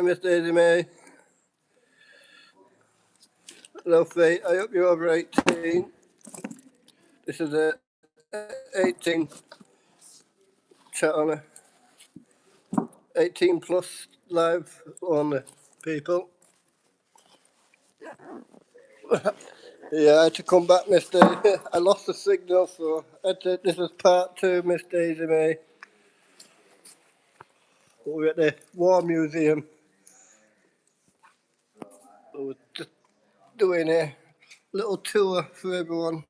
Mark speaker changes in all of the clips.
Speaker 1: Miss Daisy May. Hello, Faye. I hope you're over 18. This is a 18 chat on a 18 plus live on the people. Yeah, I had to come back, Miss Daisy. I lost the signal, so this is part 2, Miss Daisy May. We're at the War Museum. We're just doing a little tour for everyone.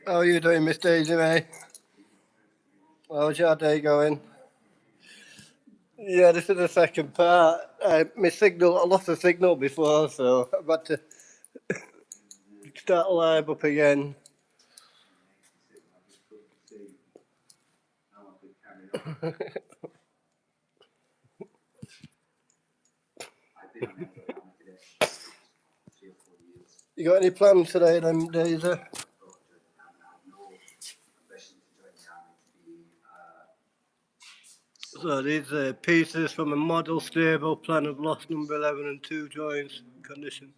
Speaker 1: How are you doing, Miss Daisy May? How's your day going? Yeah, this is the second part. I lost the signal before, so I've had to start live up again. You got any plans today then, Daisy? So these are pieces from a model stable plan of lost number 11 and 2 joints condition.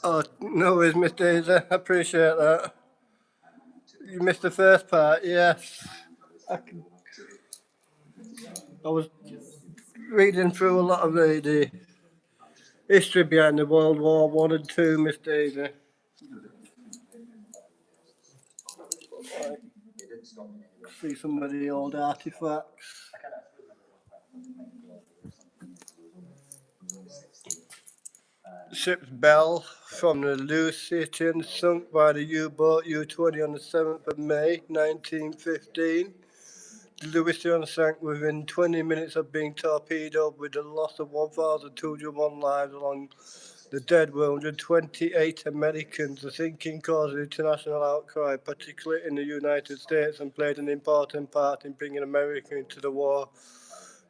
Speaker 1: Oh, no worries, Miss Daisy. I appreciate that. You missed the first part, yes. I was reading through a lot of the history behind the World War One and Two, Miss Daisy. See some of the old artifacts. The ship's bell from the Lusitania sunk by the U-boat U-20 on the 7th of May 1915. The Lusitania sank within 20 minutes of being torpedoed with the loss of 1,201 lives along the dead were 128 Americans. The sinking caused international outcry, particularly in the United States, and played an important part in bringing America into the war.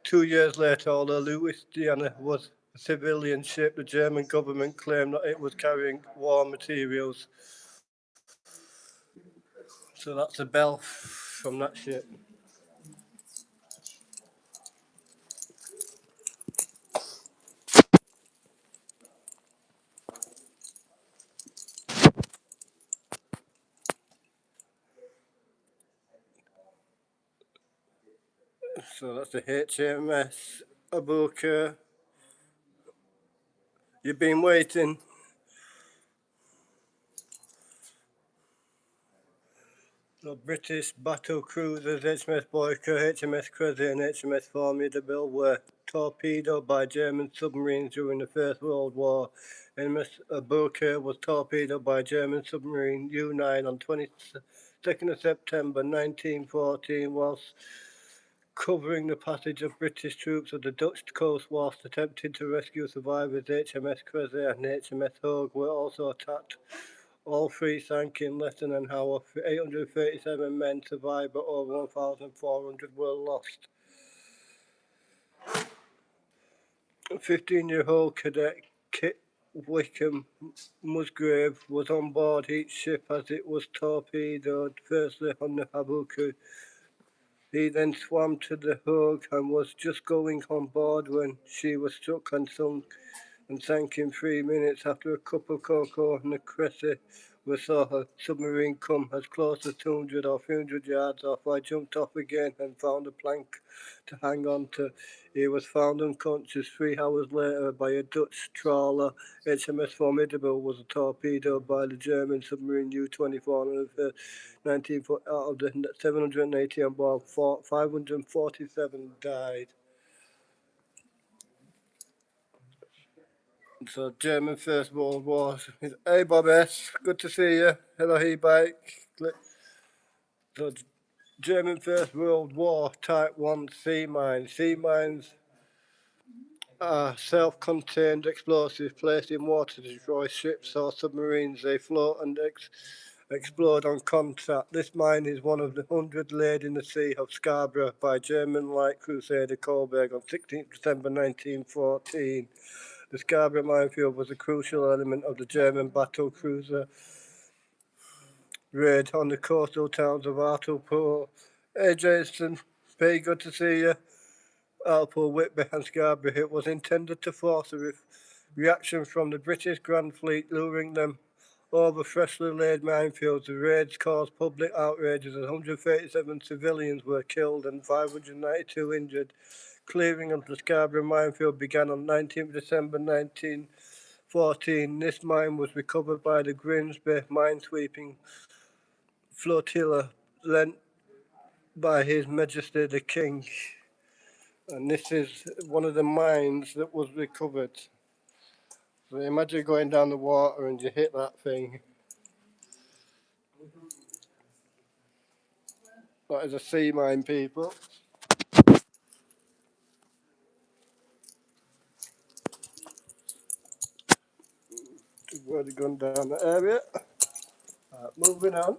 Speaker 1: 2 years later, although Lusitania was a civilian ship, the German government claimed that it was carrying war materials. So that's a bell from that ship. So that's the HMS Aboukir. You've been waiting. The British battle cruisers HMS Boyka, HMS Cressy and HMS Formidable were torpedoed by German submarines during the First World War. HMS Aboukir was torpedoed by German submarine U-9 on 22nd of September 1914 whilst covering the passage of British troops of the Dutch coast whilst attempting to rescue survivors. HMS Cressy and HMS Hogue were also attacked. All three sank in less than an hour. 837 men survived, but over 1,400 were lost. A 15-year-old cadet Wickham Musgrave was on board each ship as it was torpedoed, firstly on the Habuku. He then swam to the Hogue and was just going on board when she was struck and sunk and sank in 3 minutes. After a cup of cocoa and a Cressy, we saw her submarine come as close as 200 or 300 yards off. I jumped off again and found a plank to hang on to. He was found unconscious 3 hours later by a Dutch trawler. HMS Formidable was torpedoed by the German submarine U-24 on the 19th out of the 780 on board. 547 died. So German First World War. Hey Bob S, good to see you. Hello E-Bike. So German First World War Type 1 sea mines. Sea mines are self-contained explosives placed in water to destroy ships or submarines. They float and explode on contact. This mine is one of the 100 laid in the Sea of Scarborough by German light crusader Kohlberg on 16th December 1914. The Scarborough minefield was a crucial element of the German battle cruiser raid on the coastal towns of Hartlepool. Hey Jason, very good to see you. Hartlepool, Whitby and Scarborough. It was intended to force a reaction from the British Grand Fleet, luring them over freshly laid minefields. The raids caused public outrages. 137 civilians were killed and 592 injured. Clearing of the Scarborough minefield began on 19th December 1914. This mine was recovered by the Grimsby minesweeping flotilla lent by His Majesty the King. And this is one of the mines that was recovered. So imagine going down the water and you hit that thing. That is a sea mine, people. We've already gone down the area. Moving on.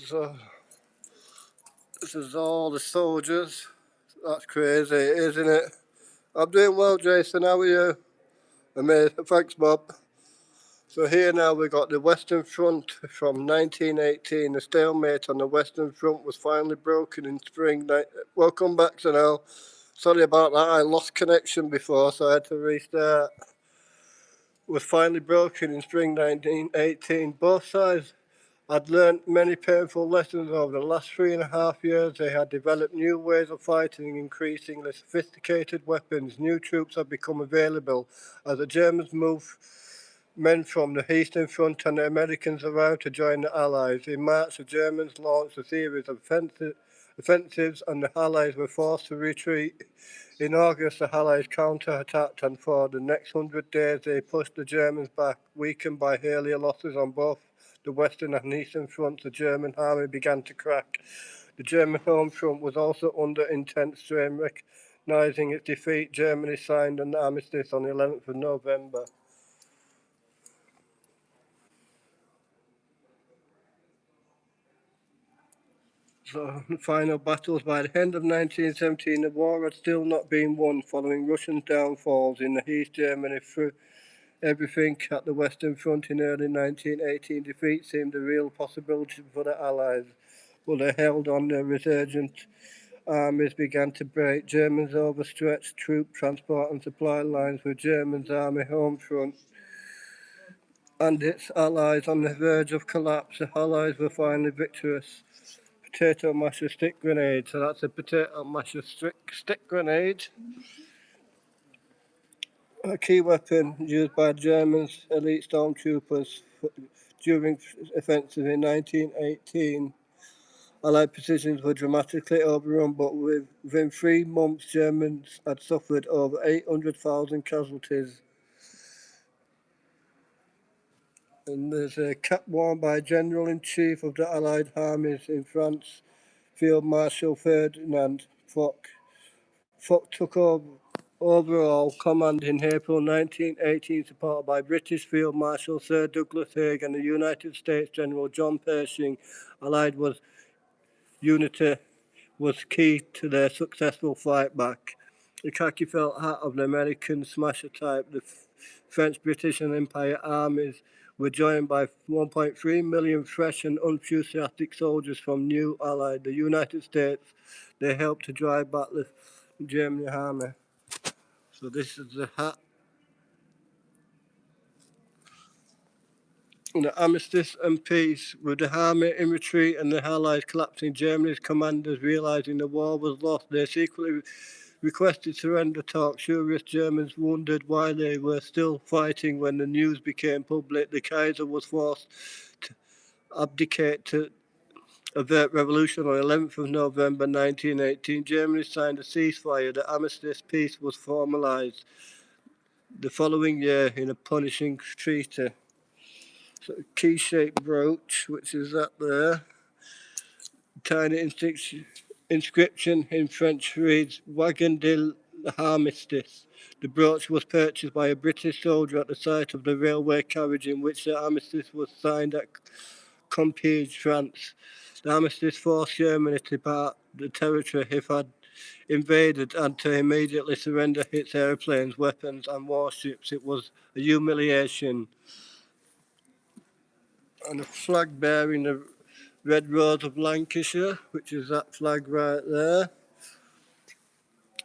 Speaker 1: So this is all the soldiers. That's crazy, isn't it? I'm doing well, Jason. How are you? Amazing. Thanks, Bob. So here now we've got the Western Front from 1918. The stalemate on the Western Front was finally broken in spring. Welcome back, Sanel. Sorry about that. I lost connection before, so I had to restart. Was finally broken in spring 1918. Both sides had learnt many painful lessons over the last 3.5 years. They had developed new ways of fighting, increasingly sophisticated weapons. New troops had become available as the Germans moved men from the Eastern Front and the Americans arrived to join the Allies. In March, the Germans launched a series of offensives and the Allies were forced to retreat. In August, the Allies counter-attacked and for the next 100 days they pushed the Germans back. Weakened by earlier losses on both the Western and Eastern fronts, the German army began to crack. The German home front was also under intense strain. Recognizing its defeat, Germany signed an armistice on the 11th of November. So, the final battles. By the end of 1917, the war had still not been won. Following Russian downfalls in the East Germany through everything at the Western Front in early 1918, defeat seemed a real possibility for the Allies. But they held on. Their resurgent armies began to break. Germans overstretched troop transport and supply lines with Germans' army home front and its allies on the verge of collapse. The Allies were finally victorious. Potato masher stick grenade. So that's a potato masher stick grenade. A key weapon used by Germans elite stormtroopers during offensive in 1918. Allied positions were dramatically overrun, but within 3 months, Germans had suffered over 800,000 casualties. And there's a cap worn by General-in-Chief of the Allied armies in France, Field Marshal Ferdinand Foch. Foch took over overall command in April 1918, supported by British Field Marshal Sir Douglas Haig and the United States General John Pershing. Allied unity was key to their successful fight back. The khaki felt hat of the American smasher type, the French, British and Empire armies were joined by 1.3 million fresh and enthusiastic soldiers from new Allied, the United States. They helped to drive back the German army. So this is the hat. The armistice and peace, with the army in retreat and the Allies collapsing, Germany's commanders realising the war was lost, they secretly requested surrender talks. Furious Germans wondered why they were still fighting when the news became public. The Kaiser was forced to abdicate to avert revolution. On 11th of November 1918, Germany signed a ceasefire. The armistice peace was formalised the following year in a punishing treaty. So, key-shaped brooch, which is up there. Tiny inscription in French reads, Wagon de l'Armistice. The brooch was purchased by a British soldier at the site of the railway carriage in which the armistice was signed at Compiègne, France. The armistice forced Germany to part the territory it had invaded and to immediately surrender its airplanes, weapons and warships. It was a humiliation. And a flag bearing the Red Rose of Lancashire, which is that flag right there,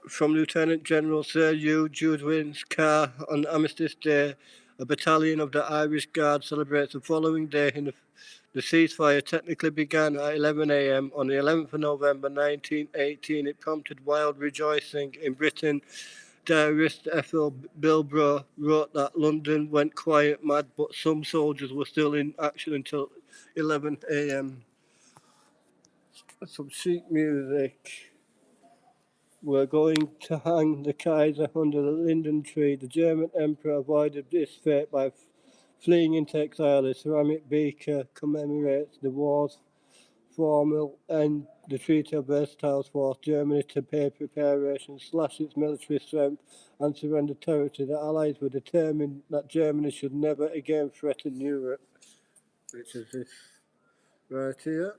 Speaker 1: from Lieutenant General Sir Hugh Judwin's Carr on Armistice Day. A battalion of the Irish Guard celebrates the following day. The ceasefire technically began at 11 a.m. on the 11th of November 1918. It prompted wild rejoicing in Britain. Diarist Ethel Bilbro wrote that London went quiet mad, but some soldiers were still in action until 11 a.m. Some sheet music. We're going to hang the Kaiser under the linden tree. The German Emperor avoided this fate by fleeing into exile. The ceramic beaker commemorates the war's formal end. The Treaty of Versailles forced Germany to pay preparations, slash its military strength, and surrender territory. The Allies were determined that Germany should never again threaten Europe, which is this right here.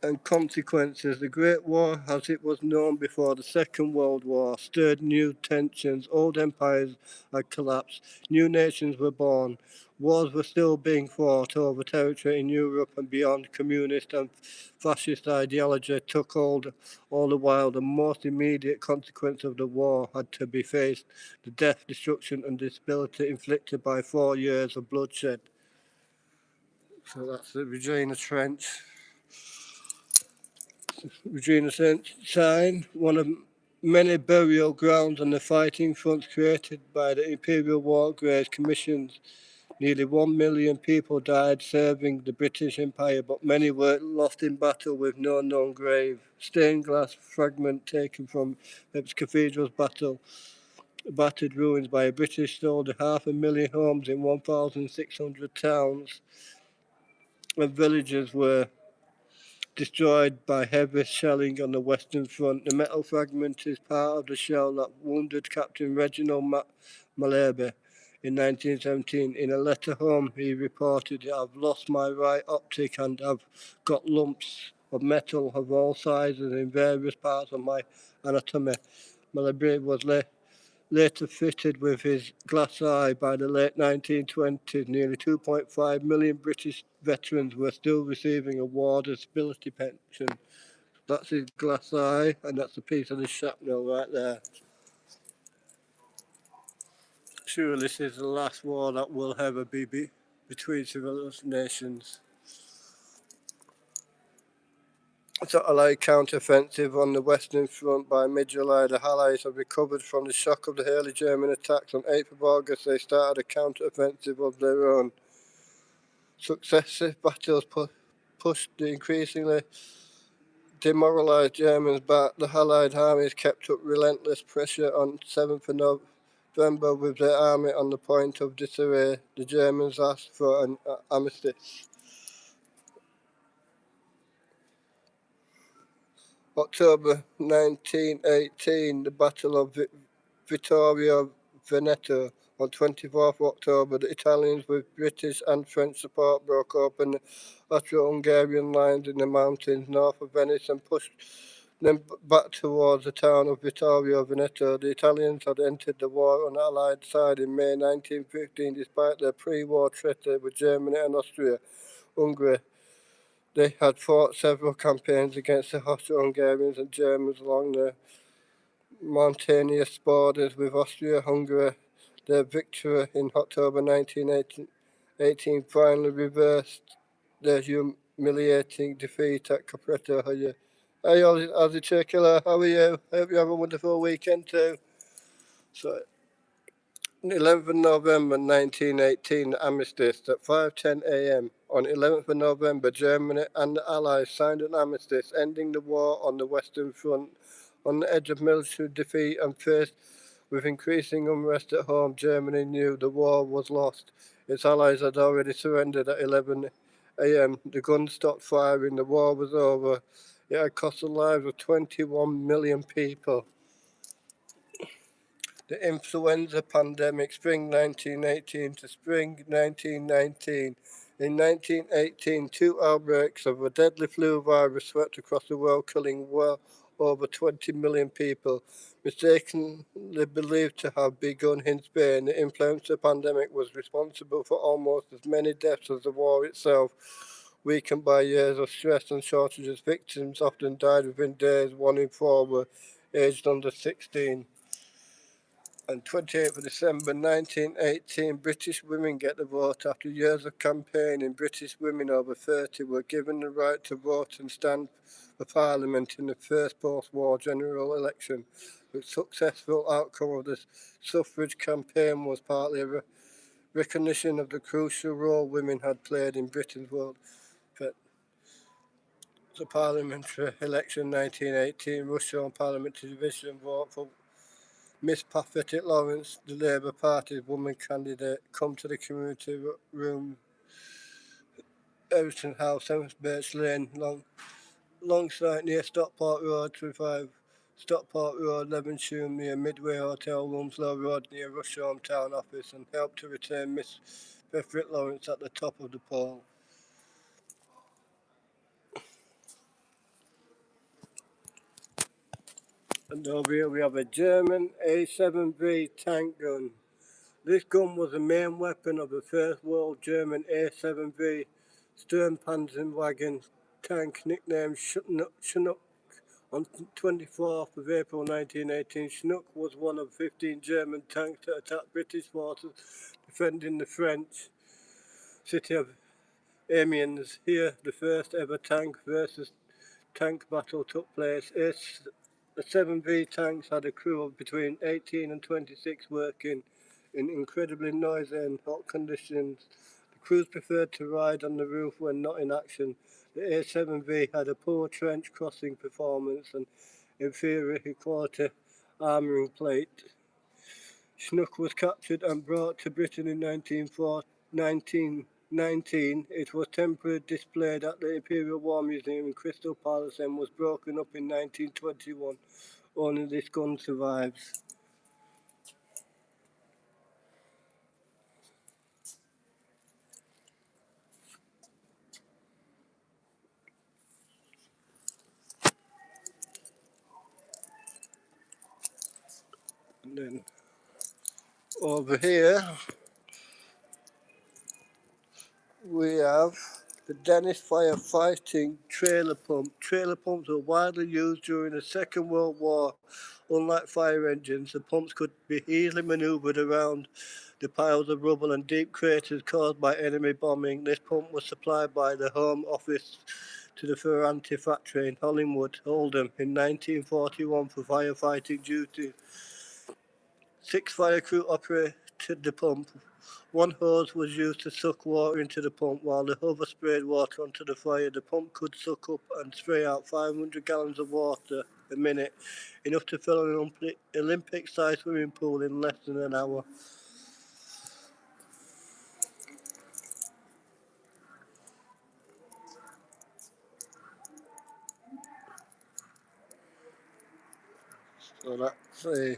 Speaker 1: And consequences. The Great War, as it was known before the Second World War, stirred new tensions. Old empires had collapsed. New nations were born. Wars were still being fought over territory in Europe and beyond. Communist and fascist ideology took hold all the while. The most immediate consequence of the war had to be faced: the death, destruction and disability inflicted by 4 years of bloodshed. So that's the Regina Trench. Regina Sign, one of many burial grounds on the fighting fronts created by the Imperial War Graves Commissions. Nearly 1 million people died serving the British Empire, but many were lost in battle with no known grave. Stained glass fragment taken from Epps Cathedral's battered ruins by a British soldier. 500,000 homes in 1,600 towns and villages were destroyed by heavy shelling on the Western Front. The metal fragment is part of the shell that wounded Captain Reginald Malherbe in 1917. In a letter home, he reported, I've lost my right optic and I've got lumps of metal of all sizes in various parts of my anatomy. Malherbe was later fitted with his glass eye. By the late 1920s, nearly 2.5 million British veterans were still receiving a war disability pension. That's his glass eye, and that's a piece of the shrapnel right there. Surely this is the last war that will ever be between civilized nations. So Allied counter-offensive on the Western Front. By mid-July, the Allies had recovered from the shock of the early German attacks. On 8th of August, they started a counter-offensive of their own. Successive battles pushed the increasingly demoralised Germans back. The Allied armies kept up relentless pressure. On 7th of November, with their army on the point of disarray, the Germans asked for an armistice. October 1918, the Battle of Vittorio Veneto. On 24th October, the Italians, with British and French support, broke open the Austro-Hungarian lines in the mountains north of Venice and pushed them back towards the town of Vittorio Veneto. The Italians had entered the war on the Allied side in May 1915, despite their pre-war treaty with Germany and Austria-Hungary. They had fought several campaigns against the Austro-Hungarians and Germans along the mountainous borders with Austria-Hungary. Their victory in October 1918 finally reversed their humiliating defeat at Capreto. Hey, Ozzy Churkiller, how are you? Hope you have a wonderful weekend too. So, 11th of November 1918, armistice at 5:10 a.m. On 11th of November, Germany and the Allies signed an armistice, ending the war on the Western Front. On the edge of military defeat and faced with increasing unrest at home, Germany knew the war was lost. Its allies had already surrendered at 11 a.m. The guns stopped firing. The war was over. It had cost the lives of 21 million people. The influenza pandemic, spring 1918 to spring 1919. In 1918, two outbreaks of a deadly flu virus swept across the world, killing well over 20 million people. Mistakenly believed to have begun in Spain, the influenza pandemic was responsible for almost as many deaths as the war itself. Weakened by years of stress and shortages, victims often died within days. 1 in 4 were aged under 16. On 28th of December 1918, British women get the vote. After years of campaigning, British women over 30 were given the right to vote and stand for Parliament in the first post-war general election. The successful outcome of the suffrage campaign was partly a recognition of the crucial role women had played in Britain's world. The parliamentary election 1918, Russia parliamentary division vote for Miss Pathetic Lawrence, the Labour Party's woman candidate, come to the community room, Everton House, 7th Birch Lane, Longside near Stockport Road, 25 Stockport Road, Levenshulme near Midway Hotel, Wilmslow Road near Rusholme Town Office, and help to retain Miss Pathetic Lawrence at the top of the poll. And over here we have a German A7V tank gun. This gun was the main weapon of the First World German A7V Sturmpanzerwagen tank, nicknamed Chinook. On 24th of April 1918, Chinook was one of 15 German tanks that attacked British forces defending the French city of Amiens. Here, the first ever tank versus tank battle took place. The 7V tanks had a crew of between 18 and 26 working in incredibly noisy and hot conditions. The crews preferred to ride on the roof when not in action. The A7V had a poor trench crossing performance and inferior quality armouring plate. Chinook was captured and brought to Britain in 1919. It was temporarily displayed at the Imperial War Museum in Crystal Palace and was broken up in 1921. Only this gun survives. And then over here we have the Dennis firefighting trailer pump. Trailer pumps were widely used during the Second World War. Unlike fire engines, the pumps could be easily manoeuvred around the piles of rubble and deep craters caused by enemy bombing. This pump was supplied by the Home Office to the Ferranti factory in Hollingwood, Oldham, in 1941 for firefighting duty. 6 fire crew operated the pump. One hose was used to suck water into the pump while the other sprayed water onto the fire. The pump could suck up and spray out 500 gallons of water a minute, enough to fill an Olympic-sized swimming pool in less than an hour. So that's the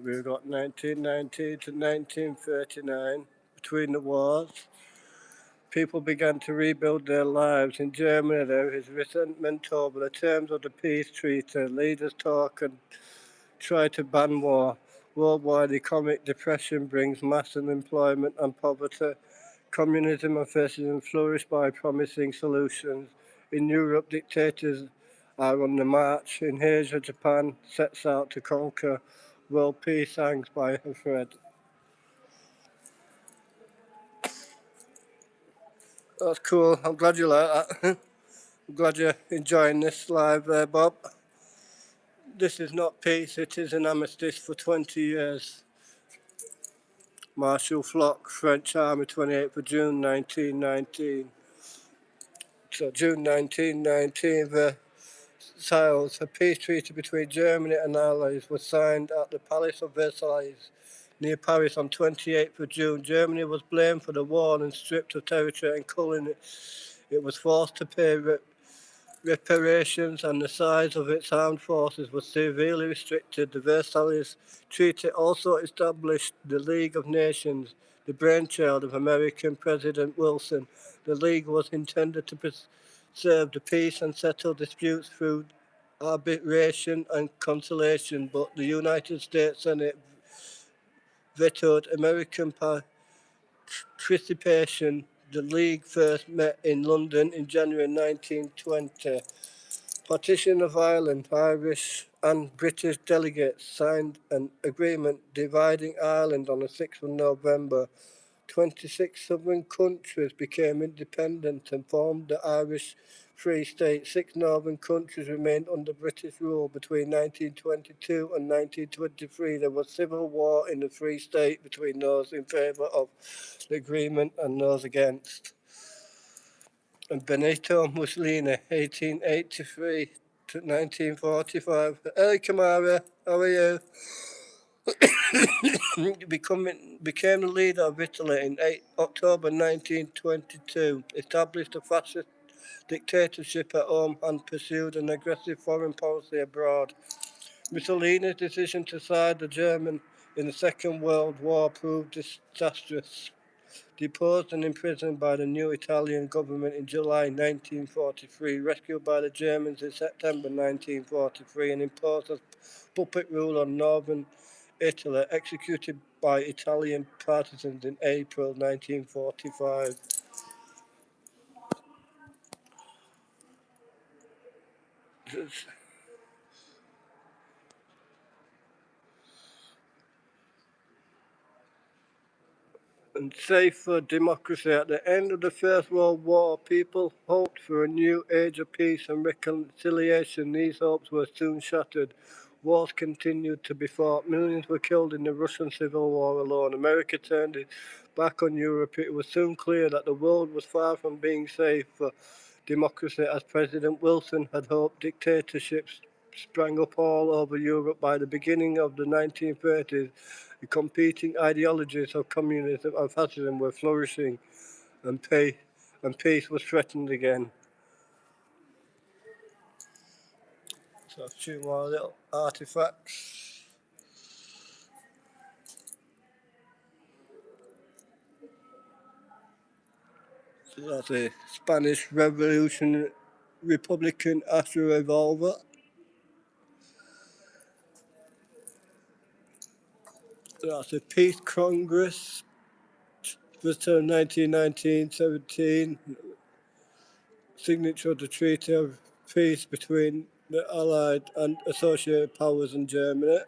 Speaker 1: we've got 1919 to 1939. Between the wars, people began to rebuild their lives. In Germany, there is resentment over the terms of the peace treaty. Leaders talk and try to ban war. Worldwide economic depression brings mass unemployment and poverty. Communism and fascism flourish by promising solutions. In Europe, dictators are on the march. In Asia, Japan sets out to conquer world peace, hangs by a thread. That's cool. I'm glad you like that. I'm glad you're enjoying this live there, Bob. This is not peace, it is an armistice for 20 years. Marshal Floch, French Army, 28th of June 1919. So June 1919, Versailles, a peace treaty between Germany and Allies was signed at the Palace of Versailles near Paris on 28th of June. Germany was blamed for the war and stripped of territory and colony. It was forced to pay reparations, and the size of its armed forces was severely restricted. The Versailles Treaty also established the League of Nations, the brainchild of American President Wilson. The League was intended to preserve the peace and settle disputes through arbitration and conciliation, but the United States Senate vetoed American participation. The League first met in London in January 1920. Partition of Ireland, Irish and British delegates signed an agreement dividing Ireland on the 6th of November. 26 southern countries became independent and formed the Irish Free State. 6 northern countries remained under British rule. Between 1922 and 1923, there was civil war in the Free State between those in favour of the agreement and those against. And Benito Mussolini, 1883 to 1945. Hey Kamara, how are you? Became the leader of Italy in October 1922, established a fascist dictatorship at home and pursued an aggressive foreign policy abroad. Mussolini's decision to side the German in the Second World War proved disastrous. Deposed and imprisoned by the new Italian government in July 1943, rescued by the Germans in September 1943 and imposed as puppet rule on northern Italy, executed by Italian partisans in April 1945. And safe for democracy. At the end of the First World War, people hoped for a new age of peace and reconciliation. These hopes were soon shattered. Wars continued to be fought. Millions were killed in the Russian Civil War alone. America turned its back on Europe. It was soon clear that the world was far from being safe for democracy. As President Wilson had hoped, dictatorships sprang up all over Europe by the beginning of the 1930s. The competing ideologies of communism and fascism were flourishing, and peace was threatened again. So a few more little artifacts. So that's a Spanish Revolution Republican Astra revolver. That's a Peace Congress, returned 1919-17. Signature of the Treaty of Peace between the Allied and Associated Powers and Germany.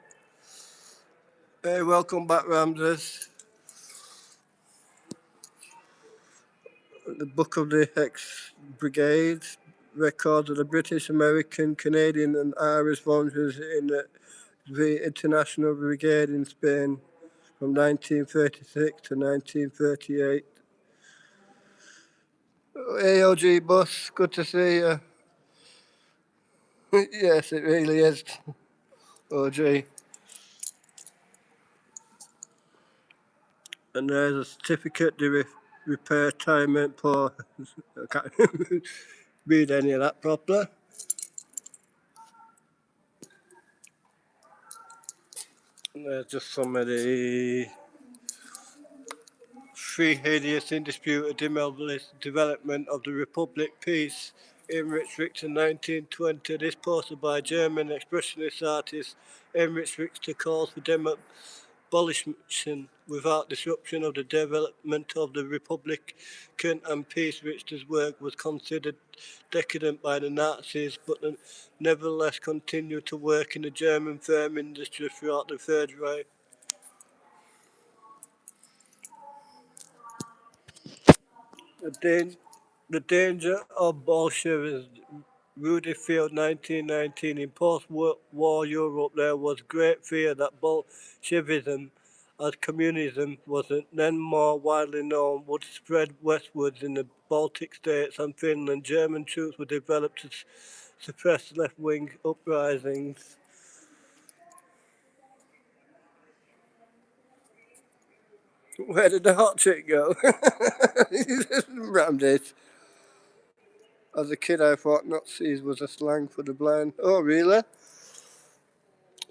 Speaker 1: Hey, welcome back, Ramses. The Book of the Hex Brigade, records of the British, American, Canadian and Irish volunteers in the International Brigade in Spain from 1936 to 1938. Hey, OG Bus, good to see you. Yes, it really is, OG. And there's a certificate to repair retirement for. I can't read any of that properly. And there's just some of the three hideous indisputed development of the Republic piece Heinrich Richter 1920. This posted by German expressionist artist Heinrich Richter calls for abolition without disruption of the development of the Republican and peace. Richter's work was considered decadent by the Nazis, but nevertheless continued to work in the German film industry throughout the Third Reich. The danger of Bolshevism. Rudy Field, 1919. In post-war Europe, there was great fear that Bolshevism, as communism was then more widely known, would spread westwards in the Baltic states and Finland. German troops were developed to suppress left-wing uprisings. Where did the hot chick go? Rammed it. As a kid, I thought Nazis was a slang for the blind. Oh, really?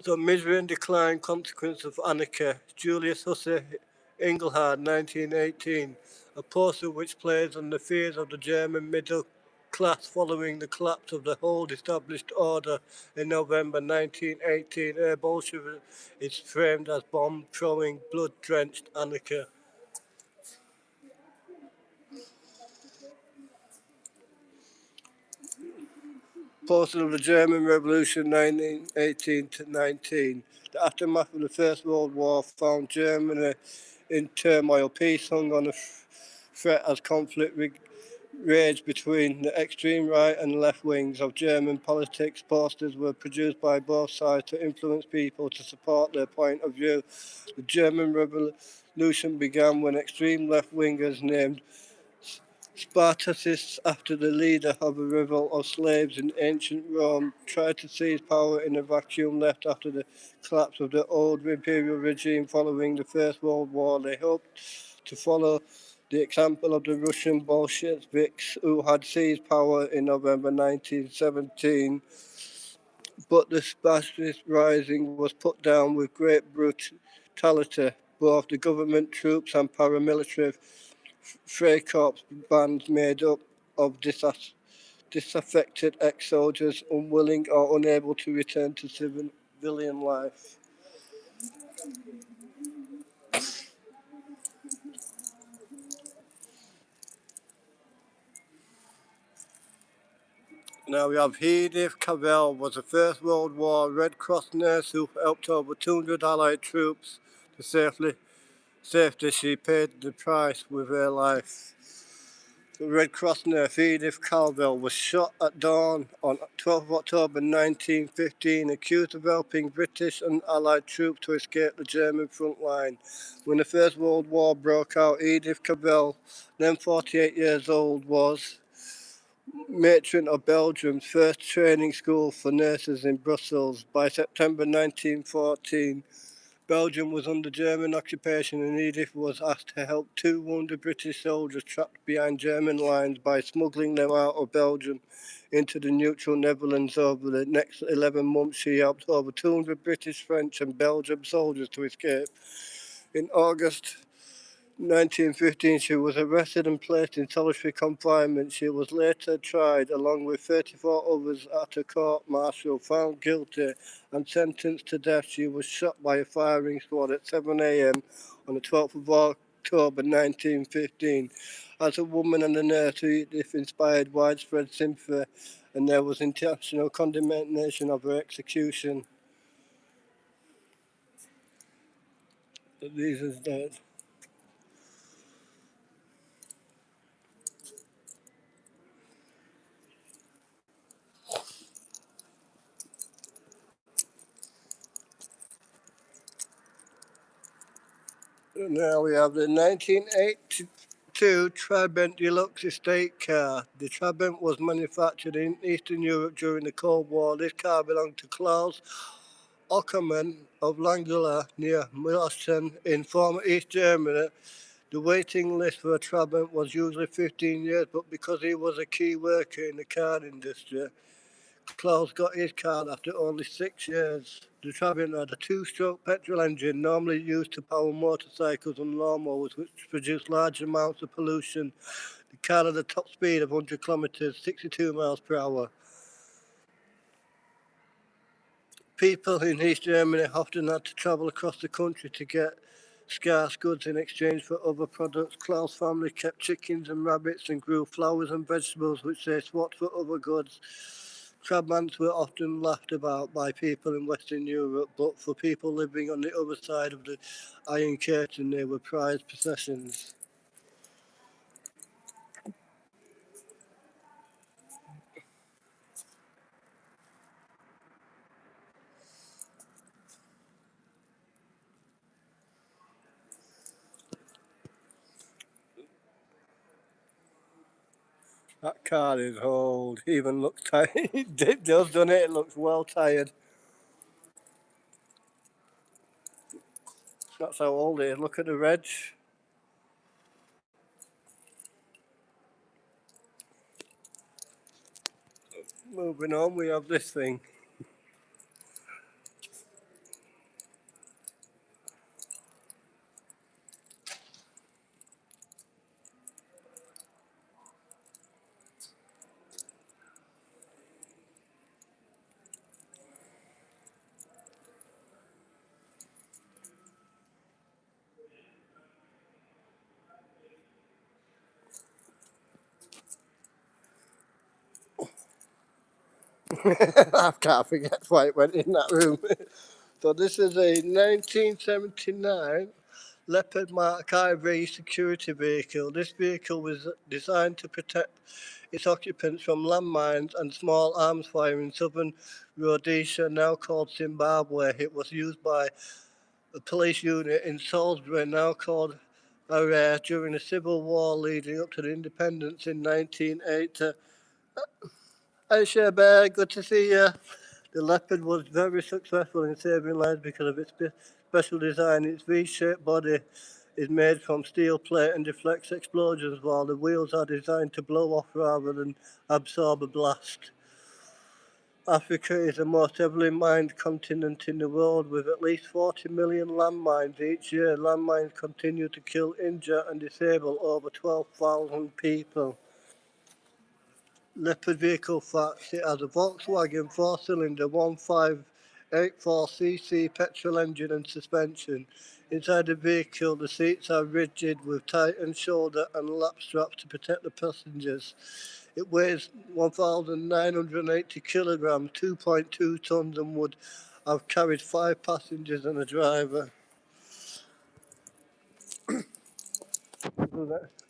Speaker 1: So, Misery and Decline, Consequence of Anarchy. Julius Hussey, Engelhard, 1918. A poster which plays on the fears of the German middle class following the collapse of the old established order in November 1918. Bolshevism is framed as bomb-throwing, blood-drenched anarchy. Poster of the German Revolution 1918 to 19. The aftermath of the First World War found Germany in turmoil. Peace hung on a threat as conflict raged between the extreme right and left wings of German politics. Posters were produced by both sides to influence people to support their point of view. The German Revolution began when extreme left wingers named Spartacists, after the leader of a revolt of slaves in ancient Rome, tried to seize power in a vacuum left after the collapse of the old imperial regime following the First World War. They hoped to follow the example of the Russian Bolsheviks who had seized power in November 1917. But the Spartacist rising was put down with great brutality. Both the government troops and paramilitary Freikorps bands made up of disaffected ex-soldiers unwilling or unable to return to civilian life. Now we have Edith Cavell, was a First World War Red Cross nurse who helped over 200 Allied troops to safety. She paid the price with her life. The Red Cross nurse Edith Cavell was shot at dawn on 12 October 1915, accused of helping British and Allied troops to escape the German front line. When the First World War broke out, Edith Cavell, then 48 years old, was matron of Belgium's first training school for nurses in Brussels. By September 1914, Belgium was under German occupation and Edith was asked to help two wounded British soldiers trapped behind German lines by smuggling them out of Belgium into the neutral Netherlands. Over the next 11 months, she helped over 200 British, French and Belgian soldiers to escape. In August 1915, she was arrested and placed in solitary confinement. She was later tried, along with 34 others, at a court-martial, found guilty and sentenced to death. She was shot by a firing squad at 7 a.m. on the 12th of October 1915. As a woman and a nurse, Edith inspired widespread sympathy, and there was international condemnation of her execution. These is dead. Now we have the 1982 Trabant Deluxe estate car. The Trabant was manufactured in Eastern Europe during the Cold War. This car belonged to Klaus Ockermann of Langula near Millersten in former East Germany. The waiting list for a Trabant was usually 15 years, but because he was a key worker in the car industry, Klaus got his car after only 6 years. The Trabant had a two-stroke petrol engine normally used to power motorcycles and lawnmowers, which produce large amounts of pollution. The car had a top speed of 100 kilometers, 62 miles per hour. People in East Germany often had to travel across the country to get scarce goods in exchange for other products. Klaus' family kept chickens and rabbits and grew flowers and vegetables which they swapped for other goods. Trabants were often laughed about by people in Western Europe, but for people living on the other side of the Iron Curtain, they were prized possessions. That car is old, even looks tired. It does, doesn't it? It looks well tired. That's how old it is. Look at the reg. Moving on, we have this thing. I can't forget why it went in that room. So this is a 1979 Leopard Mark IV security vehicle. This vehicle was designed to protect its occupants from landmines and small arms fire in southern Rhodesia, now called Zimbabwe. It was used by a police unit in Salisbury, now called Harare, during the civil war leading up to the independence in 1980. Hi, Sherbear, good to see you. The Leopard was very successful in saving lives because of its special design. Its V-shaped body is made from steel plate and deflects explosions, while the wheels are designed to blow off rather than absorb a blast. Africa is the most heavily mined continent in the world, with at least 40 million landmines each year. Landmines continue to kill, injure, and disable over 12,000 people. Leopard vehicle facts: it has a Volkswagen 4-cylinder 1584cc petrol engine and suspension. Inside the vehicle, the seats are rigid with tightened shoulder and lap straps to protect the passengers. It weighs 1,980 kilograms, 2.2 tons, and would have carried 5 passengers and a driver.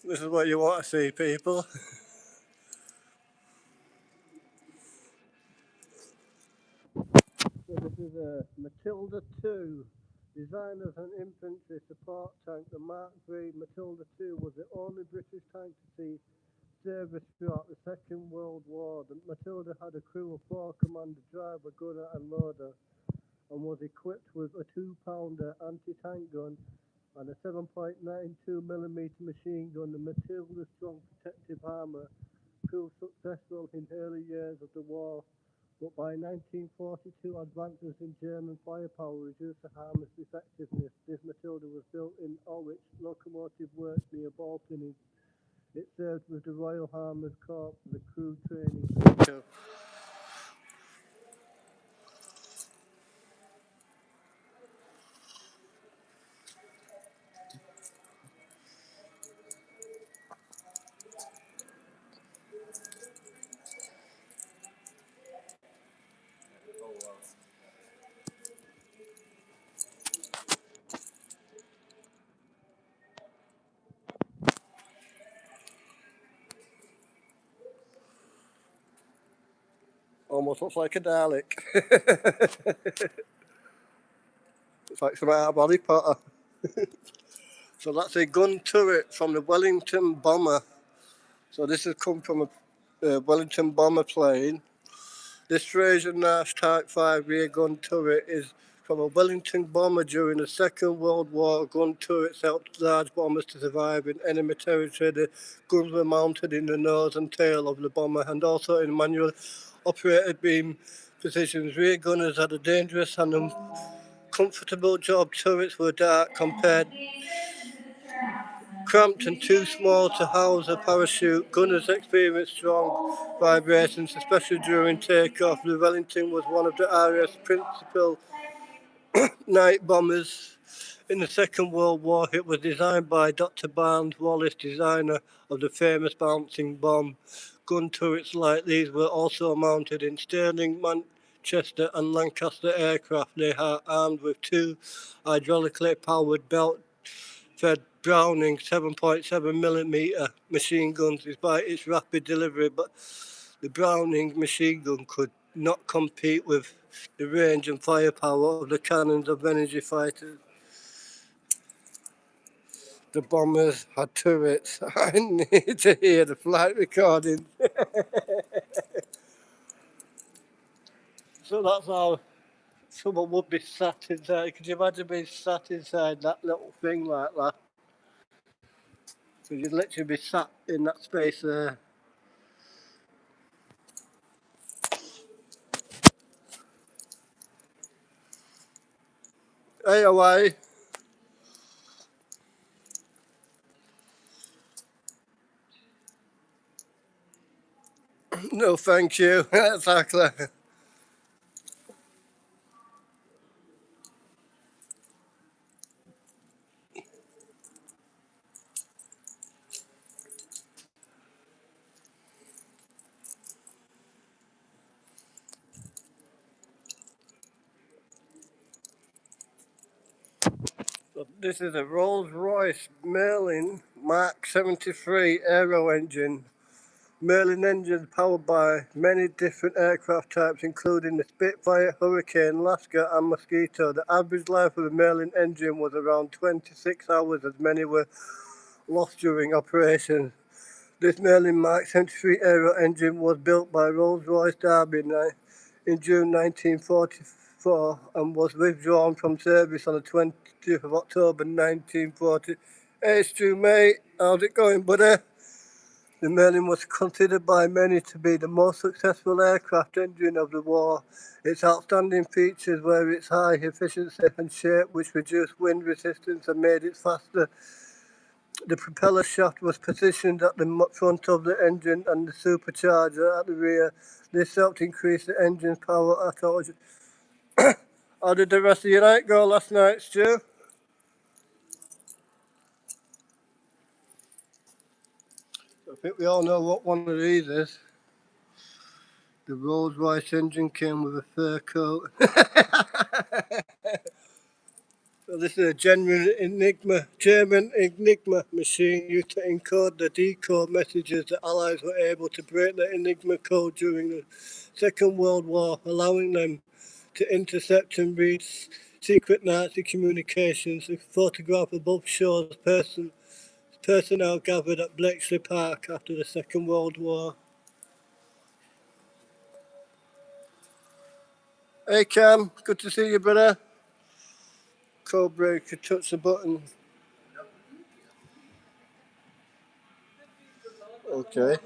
Speaker 1: This is what you want to see, people. So this is a Matilda II, designed as an infantry support tank. The Mark III Matilda II was the only British tank to see service throughout the Second World War. The Matilda had a crew of 4: commander, driver, gunner and loader, and was equipped with a 2-pounder anti-tank gun and a 7.92mm machine gun. The Matilda's strong protective armour proved successful in early years of the war, but by 1942 advances in German firepower reduced the armour's effectiveness. This Matilda was built in Norwich Locomotive Works near Bolton. It served with the Royal Armoured Corps for the crew training center. Almost looks like a Dalek. It's like some out of Harry Potter. So that's a gun turret from the Wellington bomber. So this has come from a Wellington bomber plane. This Fraser Nash Type 5 rear gun turret is from a Wellington bomber during the Second World War. Gun turrets helped large bombers to survive in enemy territory. The guns were mounted in the nose and tail of the bomber and also in manual operated beam positions. Rear gunners had a dangerous and uncomfortable job. Turrets were dark, cramped and too small to house a parachute. Gunners experienced strong vibrations, especially during takeoff. The Wellington was one of the RAF's principal night bombers in the Second World War. It was designed by Dr. Barnes Wallis, designer of the famous bouncing bomb. Gun turrets like these were also mounted in Stirling, Manchester and Lancaster aircraft. They are armed with two hydraulically powered belt-fed Browning 7.7mm machine guns. Despite its rapid delivery, but the Browning machine gun could not compete with the range and firepower of the cannons of energy fighters. The bombers had turrets. I need to hear the flight recording. So that's how someone would be sat inside. Could you imagine being sat inside that little thing like that? So you'd literally be sat in that space there. Hey, away. No, thank you. Exactly. So this is a Rolls-Royce Merlin Mark 73 aero engine. Merlin engines powered by many different aircraft types, including the Spitfire, Hurricane, Lasker and Mosquito. The average life of a Merlin engine was around 26 hours, as many were lost during operations. This Merlin Mark 73 aero engine was built by Rolls-Royce Derby in June 1944 and was withdrawn from service on the 20th of October 1940. Hey Stu, mate, how's it going, buddy? The Merlin was considered by many to be the most successful aircraft engine of the war. Its outstanding features were its high efficiency and shape, which reduced wind resistance and made it faster. The propeller shaft was positioned at the front of the engine and the supercharger at the rear. This helped increase the engine's power at all. How did the rest of your night go last night, Stu? I think we all know what one of these is. The Rolls-Royce engine came with a fur coat. So this is a genuine German Enigma machine used to encode the decode messages. The Allies were able to break the Enigma code during the Second World War, allowing them to intercept and read secret Nazi communications. The photograph above shows personnel gathered at Bletchley Park after the Second World War. Hey Cam, good to see you, brother. Code breaker, touch the button. Okay.